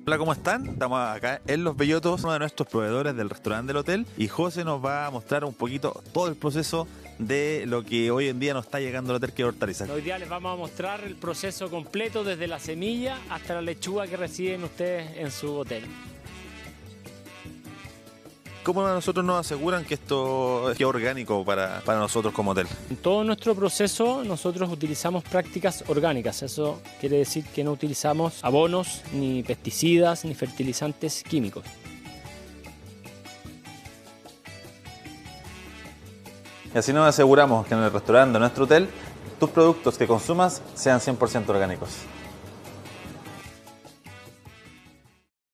Hola, ¿cómo están? Estamos acá en Los Bellotos, uno de nuestros proveedores del restaurante del hotel, y José nos va a mostrar un poquito todo el proceso de lo que hoy en día nos está llegando al hotel, que es hortalizas. Hoy día les vamos a mostrar el proceso completo desde la semilla hasta la lechuga que reciben ustedes en su hotel. ¿Cómo a nosotros nos aseguran que esto es orgánico para nosotros como hotel? En todo nuestro proceso nosotros utilizamos prácticas orgánicas. Eso quiere decir que no utilizamos abonos, ni pesticidas, ni fertilizantes químicos. Y así nos aseguramos que en el restaurante de nuestro hotel tus productos que consumas sean 100% orgánicos.